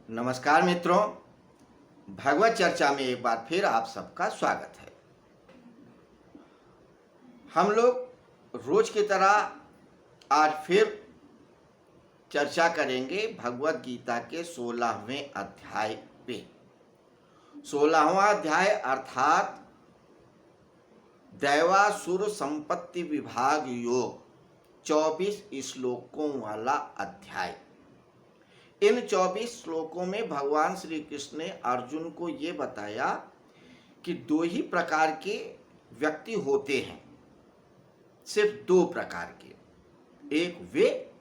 नमस्कार मित्रों, भगवत चर्चा में एक बार फिर आप सबका स्वागत है। हम लोग रोज की तरह आज फिर चर्चा करेंगे भगवत गीता के 16वें अध्याय पे। 16वां अध्याय अर्थात दैवासुर संपत्ति विभाग योग 24 श्लोकों वाला अध्याय। इन 24 श्लोकों में भगवान श्री कृष्ण ने अर्जुन को ये बताया कि दो ही प्रकार के व्यक्ति होते हैं, सिर्फ दो प्रकार के। एक वे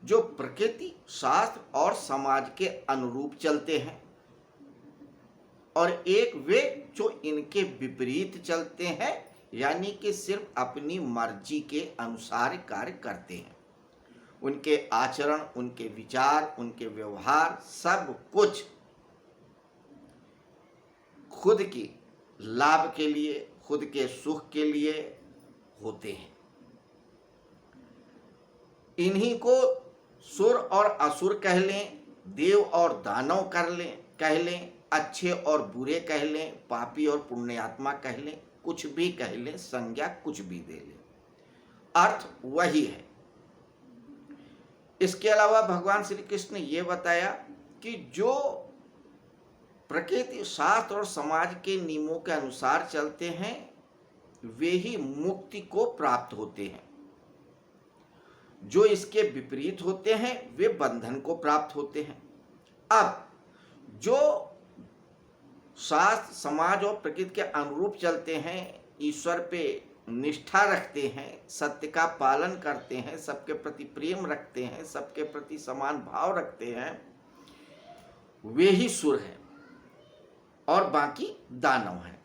जो प्रकृति, शास्त्र और समाज के अनुरूप चलते हैं, और एक वे जो इनके विपरीत चलते हैं, यानी कि सिर्फ अपनी मर्जी के अनुसार कार्य करते हैं। उनके आचरण, उनके विचार, उनके व्यवहार सब कुछ खुद की लाभ के लिए, खुद के सुख के लिए होते हैं। इन्हीं को सुर और असुर कह लें, देव और दानव कह लें, अच्छे और बुरे कह लें, पापी और पुण्यात्मा कह लें, कुछ भी कह लें, संज्ञा कुछ भी दे लें, अर्थ वही है। इसके अलावा भगवान श्री कृष्ण ने यह बताया कि जो प्रकृति, शास्त्र और समाज के नियमों के अनुसार चलते हैं वे ही मुक्ति को प्राप्त होते हैं। जो इसके विपरीत होते हैं वे बंधन को प्राप्त होते हैं। अब जो शास्त्र, समाज और प्रकृति के अनुरूप चलते हैं, ईश्वर पे निष्ठा रखते हैं, सत्य का पालन करते हैं, सबके प्रति प्रेम रखते हैं, सबके प्रति समान भाव रखते हैं, वे ही सुर हैं और बाकी दानव हैं।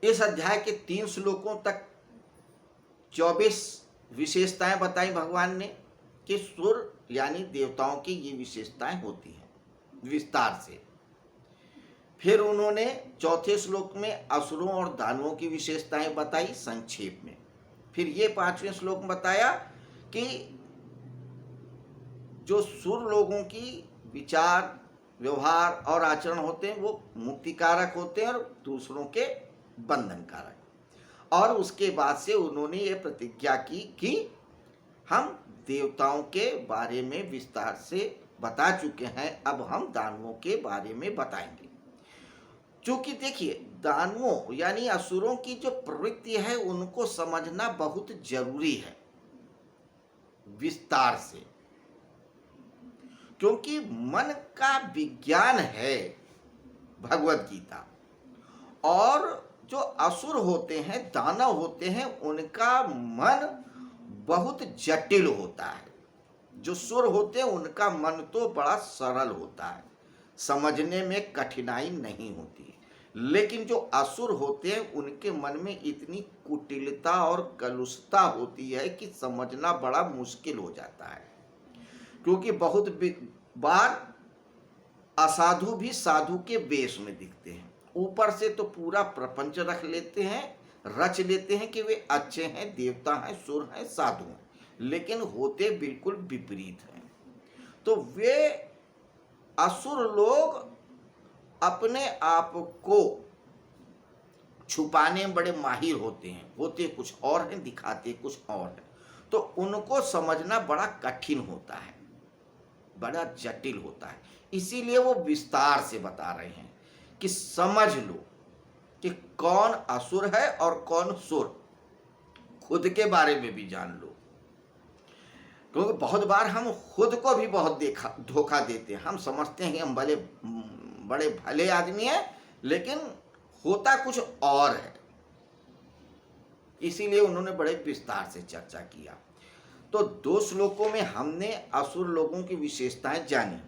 इस अध्याय के 3 श्लोकों तक 24 विशेषताएं बताई भगवान ने कि सुर यानी देवताओं की ये विशेषताएं होती हैं विस्तार से। फिर उन्होंने चौथे श्लोक में असुरों और दानवों की विशेषताएं बताई संक्षेप में। फिर ये 5वें श्लोक में बताया कि जो सुर लोगों की विचार, व्यवहार और आचरण होते हैं वो मुक्तिकारक होते हैं और दूसरों के बंधनकारक। और उसके बाद से उन्होंने ये प्रतिज्ञा की कि हम देवताओं के बारे में विस्तार से बता चुके हैं, अब हम दानवों के बारे में बताएंगे। क्योंकि देखिए, दानवों यानी असुरों की जो प्रवृत्ति है उनको समझना बहुत जरूरी है विस्तार से, क्योंकि मन का विज्ञान है भगवत गीता। और जो असुर होते हैं, दानव होते हैं, उनका मन बहुत जटिल होता है। जो सुर होते हैं उनका मन तो बड़ा सरल होता है, समझने में कठिनाई नहीं होती। लेकिन जो असुर होते हैं उनके मन में इतनी कुटिलता और कलुषता होती है कि समझना बड़ा मुश्किल हो जाता है। क्योंकि बहुत बार असाधु भी साधु के वेश में दिखते हैं, ऊपर से तो पूरा प्रपंच रख लेते हैं, रच लेते हैं कि वे अच्छे हैं, देवता हैं, सुर हैं, साधु हैं, लेकिन होते बिल्कुल विपरीत हैं। तो वे असुर लोग अपने आप को छुपाने में बड़े माहिर होते हैं, होते कुछ और हैं, दिखाते कुछ और हैं। तो उनको समझना बड़ा कठिन होता है, बड़ा जटिल होता है। इसीलिए वो विस्तार से बता रहे हैं कि समझ लो कि कौन असुर है और कौन सुर, खुद के बारे में भी जान लो। क्योंकि बहुत बार हम खुद को भी बहुत धोखा देते हैं। हम समझते हैं कि हम बड़े भले आदमी हैं, लेकिन होता कुछ और है। इसीलिए उन्होंने बड़े विस्तार से चर्चा किया। तो 2 श्लोकों में हमने असुर लोगों की विशेषताएं जानी,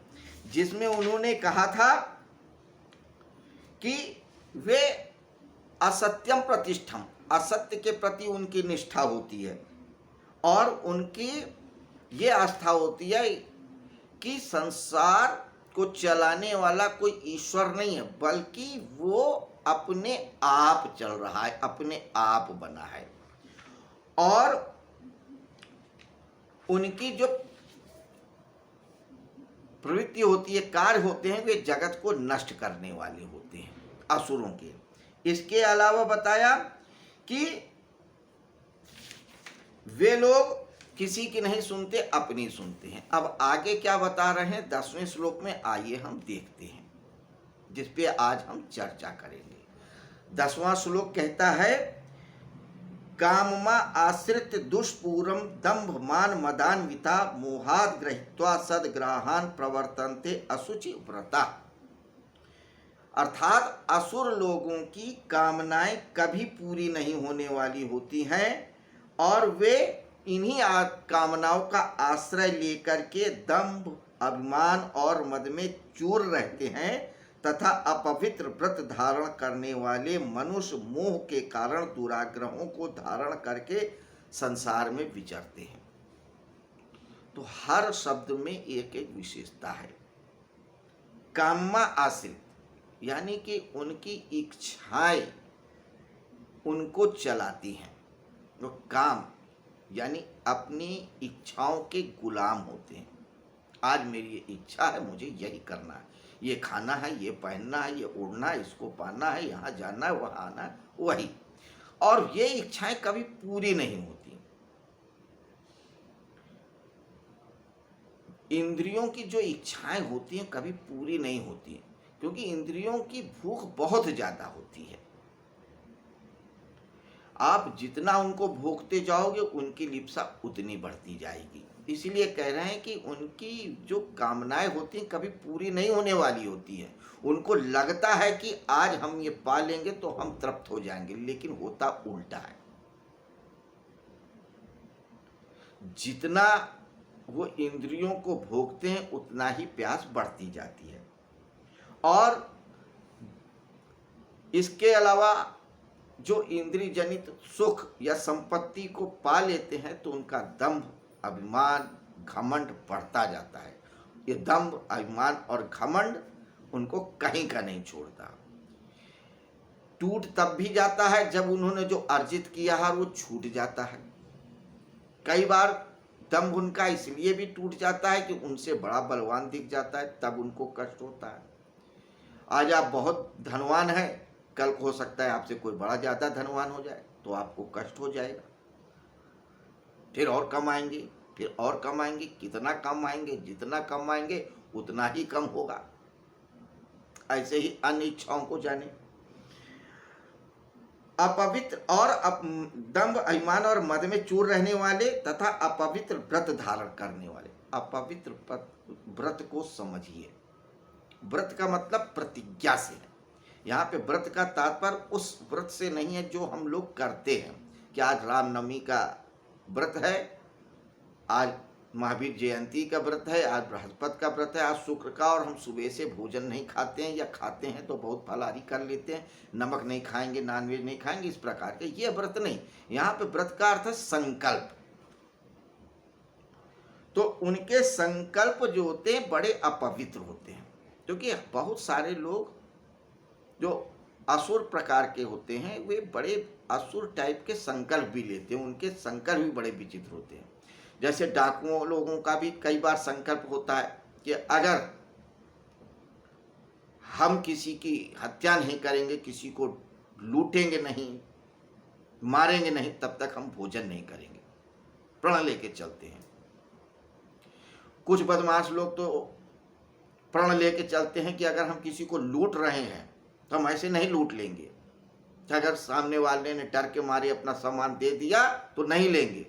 जिसमें उन्होंने कहा था कि वे असत्यम प्रतिष्ठम, असत्य के प्रति उनकी निष्ठा होती है, और उनकी ये आस्था होती है कि संसार को चलाने वाला कोई ईश्वर नहीं है, बल्कि वो अपने आप चल रहा है, अपने आप बना है। और उनकी जो प्रवृत्ति होती है, कार्य होते हैं, वे जगत को नष्ट करने वाले होते हैं, असुरों के। इसके अलावा बताया कि वे लोग किसी की नहीं सुनते, अपनी सुनते हैं। अब आगे क्या बता रहे हैं 10वें श्लोक में, आइए हम देखते हैं, जिस पे आज हम चर्चा करेंगे। 10वां श्लोक कहता है, काममा आश्रित दुष्पूरम दंभ मान मदान्विता मोहाद गृहीत्वा सदग्राहान प्रवर्तन्ते असुचि व्रता। अर्थात असुर लोगों की कामनाएं कभी पूरी नहीं होने वाली होती हैं और वे इन्हीं कामनाओं का आश्रय लेकर के दंभ, अभिमान और मद में चूर रहते हैं तथा अपवित्र व्रत धारण करने वाले मनुष्य मोह के कारण दुराग्रहों को धारण करके संसार में विचरते हैं। तो हर शब्द में एक एक विशेषता है। काममा आश्रित यानी कि उनकी इच्छाएं उनको चलाती हैं। तो काम यानी अपनी इच्छाओं के गुलाम होते हैं। आज मेरी ये इच्छा है, मुझे यही करना है, ये खाना है, ये पहनना है, ये उड़ना है, इसको पाना है, यहाँ जाना है, वहाँ आना है, वही। और ये इच्छाएं कभी पूरी नहीं होती। इंद्रियों की जो इच्छाएं होती हैं कभी पूरी नहीं होती, क्योंकि इंद्रियों की भूख बहुत ज्यादा होती है। आप जितना उनको भोगते जाओगे उनकी लिप्सा उतनी बढ़ती जाएगी। इसलिए कह रहे हैं कि उनकी जो कामनाएं होती हैं कभी पूरी नहीं होने वाली होती है। उनको लगता है कि आज हम ये पा लेंगे तो हम तृप्त हो जाएंगे, लेकिन होता उल्टा है। जितना वो इंद्रियों को भोगते हैं उतना ही प्यास बढ़ती जाती है। और इसके अलावा जो इंद्रिय जनित सुख या संपत्ति को पा लेते हैं तो उनका दंभ, अभिमान, घमंड बढ़ता जाता है। ये दंभ, अभिमान और घमंड उनको कहीं का नहीं छोड़ता। टूट तब भी जाता है जब उन्होंने जो अर्जित किया है वो छूट जाता है। कई बार दंभ उनका इसलिए भी टूट जाता है कि उनसे बड़ा बलवान दिख जाता है, तब उनको कष्ट होता है। आज आप बहुत धनवान हैं, कल को हो सकता है आपसे कोई बड़ा ज्यादा धनवान हो जाए तो आपको कष्ट हो जाएगा। फिर और कमाएंगे, फिर और कमाएंगे, कितना कमाएंगे, जितना कमाएंगे उतना ही कम होगा। ऐसे ही अन्य इच्छाओं को जाने। अपवित्र और दंभ, अभिमान और मद में चूर रहने वाले तथा अपवित्र व्रत धारण करने वाले। अपवित्र व्रत को समझिए। व्रत का मतलब प्रतिज्ञा से है। यहाँ पे व्रत का तात्पर्य उस व्रत से नहीं है जो हम लोग करते हैं कि आज रामनवमी का व्रत है, आज महावीर जयंती का व्रत है, आज बृहस्पति का व्रत है, आज शुक्र का, और हम सुबह से भोजन नहीं खाते हैं या खाते हैं तो बहुत फलाहारी कर लेते हैं, नमक नहीं खाएंगे, नॉनवेज नहीं खाएंगे, इस प्रकार के ये व्रत नहीं। यहाँ पे व्रत का अर्थ है संकल्प। तो उनके संकल्प जो होते हैं बड़े अपवित्र होते हैं, क्योंकि बहुत सारे लोग जो असुर प्रकार के होते हैं वे बड़े असुर टाइप के संकल्प भी लेते हैं। उनके संकल्प भी बड़े विचित्र होते हैं। जैसे डाकुओं लोगों का भी कई बार संकल्प होता है कि अगर हम किसी की हत्या नहीं करेंगे, किसी को लूटेंगे नहीं, मारेंगे नहीं, तब तक हम भोजन नहीं करेंगे, प्रण लेके चलते हैं। कुछ बदमाश लोग तो प्रण लेके चलते हैं कि अगर हम किसी को लूट रहे हैं तो हम ऐसे नहीं लूट लेंगे, अगर सामने वाले ने डर के मारे अपना सामान दे दिया तो नहीं लेंगे,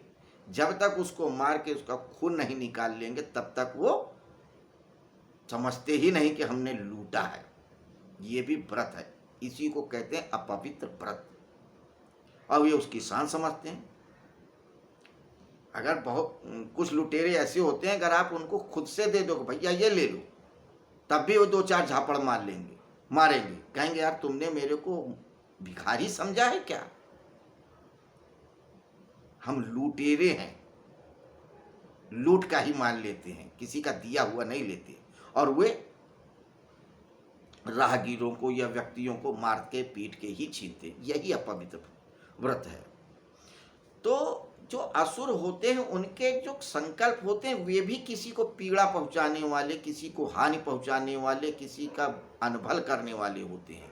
जब तक उसको मार के उसका खून नहीं निकाल लेंगे तब तक वो समझते ही नहीं कि हमने लूटा है। ये भी व्रत है, इसी को कहते हैं अपवित्र व्रत, और ये उसकी शान समझते हैं। अगर बहुत कुछ लुटेरे ऐसे होते हैं, अगर आप उनको खुद से दे दो भैया ये ले लो, तब भी वो 2-4 झापड़ मार लेंगे, मारेंगे, कहेंगे यार तुमने मेरे को भिखारी समझा है क्या, हम लुटेरे हैं, लूट का ही मान लेते हैं, किसी का दिया हुआ नहीं लेते, और वे राहगीरों को या व्यक्तियों को मार के पीट के ही छीनते। यही अपवित्र व्रत है। तो जो असुर होते हैं उनके जो संकल्प होते हैं वे भी किसी को पीड़ा पहुंचाने वाले, किसी को हानि पहुंचाने वाले, किसी का अनभल करने वाले होते हैं।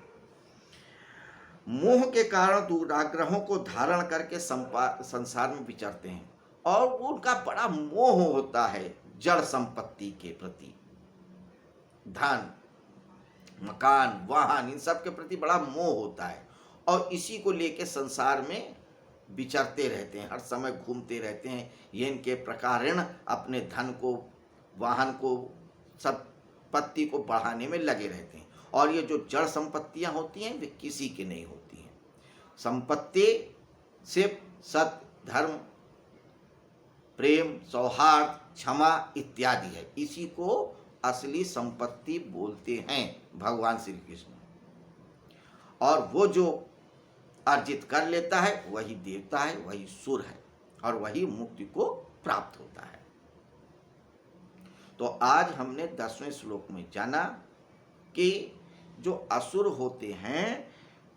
मोह के कारण दुराग्रहों को धारण करके संसार में विचरते हैं और उनका बड़ा मोह होता है जड़ संपत्ति के प्रति, धन, मकान, वाहन, इन सब के प्रति बड़ा मोह होता है और इसी को लेके संसार में विचरते रहते हैं, हर समय घूमते रहते हैं। ये इनके प्रकारेण अपने धन को, वाहन को, संपत्ति को बढ़ाने में लगे रहते हैं और ये जो जड़ संपत्तियां होती हैं वे किसी की नहीं होती हैं। संपत्ति सिर्फ सत्य, धर्म, प्रेम, सौहार्द, क्षमा इत्यादि है, इसी को असली संपत्ति बोलते हैं भगवान श्री कृष्ण। और वो जो अर्जित कर लेता है वही देवता है, वही सुर है और वही मुक्ति को प्राप्त होता है। तो आज हमने 10वें श्लोक में जाना कि जो असुर होते हैं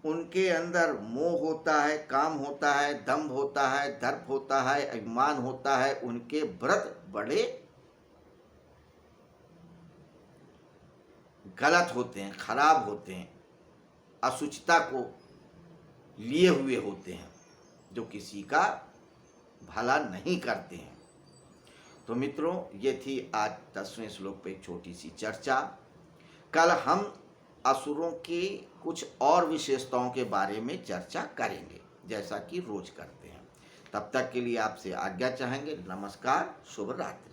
उनके अंदर मोह होता है, काम होता है, दंभ होता है, दर्प होता है, अभिमान होता है, उनके व्रत बड़े गलत होते हैं, खराब होते हैं, असुचिता को लिए हुए होते हैं, जो किसी का भला नहीं करते हैं। तो मित्रों, ये थी आज 10वें श्लोक पे एक छोटी सी चर्चा। कल हम असुरों की कुछ और विशेषताओं के बारे में चर्चा करेंगे, जैसा कि रोज करते हैं। तब तक के लिए आपसे आज्ञा चाहेंगे। नमस्कार, शुभ रात्रि।